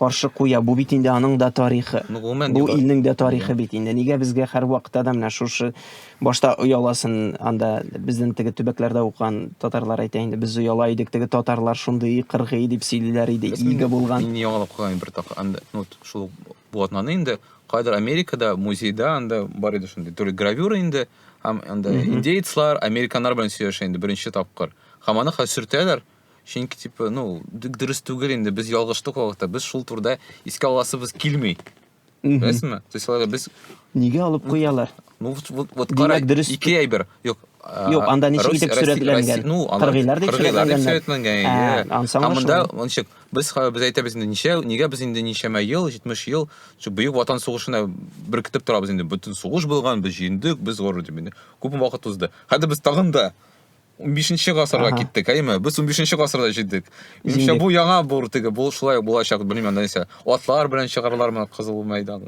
каршы куя. Бу бит инде аның да тарихы. Бу илнең дә тарихы бит инде. Нигә безгә һәр вакытта да менә шушы башта ояласын, анда безнең теге төбәкләрдә укыган татарлар әйтә инде, без ояла идек, теге татарлар шундый кыргый дип сөйлиләр иде, иге булган. Мин яңалап калган бер так, анда, ну, шул булатнаны инде, кайдар Америкада, музейда, анда бар иде шундый, төрле гравюра инде, һәм анда индейцлар, американнар белән сөйләшә инде беренче тапкыр. Һәм аны сүртәләр. Чөнки типа, ну, дөрес түгел инде, без ялгыштык вакытта, без шул турда искә аласыбыз килми. Беләсезме? То есть без Нигә алып куялар? Ну, вот кара ике әйбер. Юк, анда ничек итеп сүрәтләнгән? Кыргыйлар дип сүрәтләнгән. Анда ничек без әйтәбез инде нигә без инде ничәмә ел, 70 ел, шу бөек ватан сугышына беркетеп торабыз инде. Бөтен сугыш булган, без җиңдек, без гор дип инде. Күп вакыт узды. Хәзер без тагын да 15нче гасырга киттек, әйме? Без 15нче гасырда җиттек. Иншә бу яңа бур теге, бу шулай булачак, белмим анда нисә. Атлар белән чыгарлармы Кызыл мәйдан.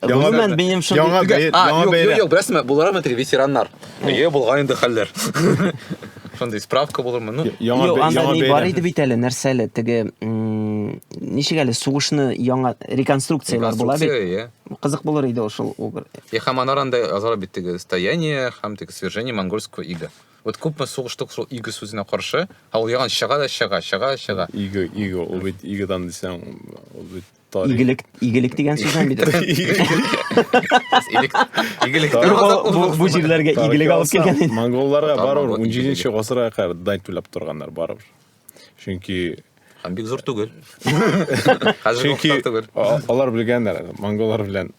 Гомумән минем Яңа бәйрәм. Юк, беләсезме? Булармы теге ветераннар? Булган инде хәлләр. Шундый справка булырмы? Ну, анда ни бар иде бит әле, нәрсәле, теге ничек әле сугышны яңа реконструкциялар була бит. Кызык булыр иде ул шул. Һәм анаранда азар бит теге стояние, һәм теге свержение монгольского ига. Вот күпме сугыштык шул иге сүзенә каршы, ул яган чыга. Иге, ул бит игедан дисәң, ул бит тарих. Игелек дигән сүздән бит. Игелек. Бу җирләргә игелек алып килгән. Монголларга барыбер 17нче гасырга кадәр дан түләп торганнар барыбер. Чөнки һәм бик зур түгел. Хәзер вакытта түгел. Алар белгәннәр, монголлар белән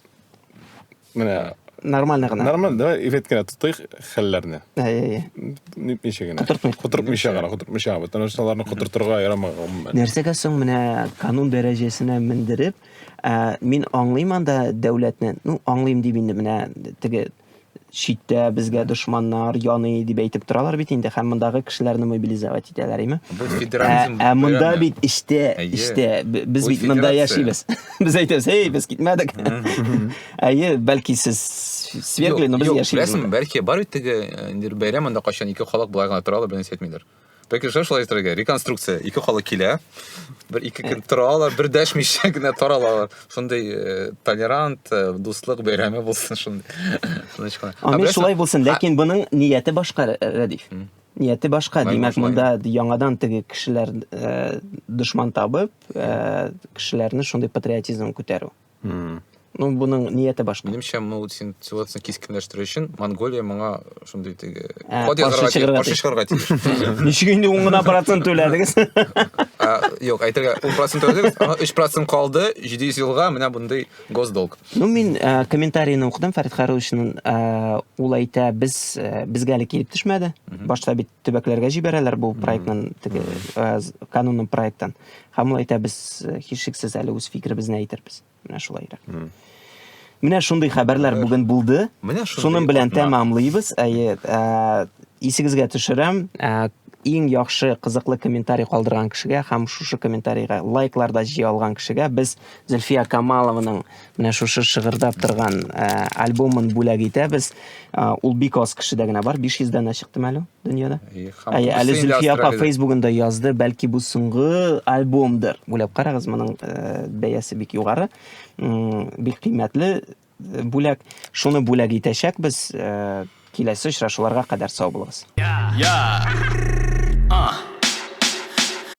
менә Нормально гына. Нормально, да, ифеткә тотыйк хәлләрне. Ничек генә. Котыртмыйча, бөтен нәрсәләрне котыртырга ярамаган. Нәрсәгә соң менә канун дәрәҗәсенә мендереп, мин аңлыйм анда дәүләтне, ну аңлыйм дип инде менә теге читтә безгә дошманнар яный дип әйтеп торалар бит инде, һәм мондагы кешеләрне мобилизовать итәләр, име? Монда бит иштә без бит монда яшибез. Без әйтәбез, "Эй, без китмәдек." Әйе, бәлки сез свергли, но без яшибез. Беләсезме, бәлки бар бит теге инде бәйрәмендә качан ике халык булай гына торалар, белән әйтмиләр. Бәлки шулай итәргә, реконструкция, ике халык килә, бер ике көн торалар, бер дәшмичә генә торалар. Шундый толерант, дуслык бәйрәме булсын шундый. Ами шулай булсын, ләкин буның нияте башка, Радиф. Нияте башка. Димәк, монда яңадан теге кешеләр дошман табып, кешеләрне шундый патриотизм күтәрү. Ну, буның нияте башка. Минемчә, син ситуацияны кискенләштерү өчен Монголия моңа шундый теге каршы чыгарга тиеш. Ничек инде 10% түләдегез? Юк, әйтергә 10% түләдегез, 3% калды, 700 елга менә бундый госдолг. Ну, мин комментарийны укыдым, Фәрит Харушның, ул әйтә, безгә әле килеп төшмәде. Башта бит төбәкләргә җибәрәләр бу проектның, теге канунның проекттан. Һәм ул әйтә, без һичшиксез әле үз фикеребезне әйтербез. Менә шулайрак. Менә шундый хәбәрләр бүген булды. Шуның белән тәмамлыйбыз. Исегезгә төшерәм, иң яхшы кызыклы комментарий калдырган кешегә һәм шушы комментарийга лайкларда җыя алган кешегә без Зөлфия Камалованың менә шушы шыгырдап торган альбомын бүләк итәбез. Ул бик аз кешедә генә бар, 500 данә чыктымы әле дөньяда. Әле Зөлфия апа Facebook'ында язды, бәлки бу соңгы альбомдыр. Бүләп карагыз, моның бәясе бик югары, бик кыйммәтле бүләк. Шуны бүләк итәчәкбез. Киләсе очрашуларга кадәр сау булыгыз.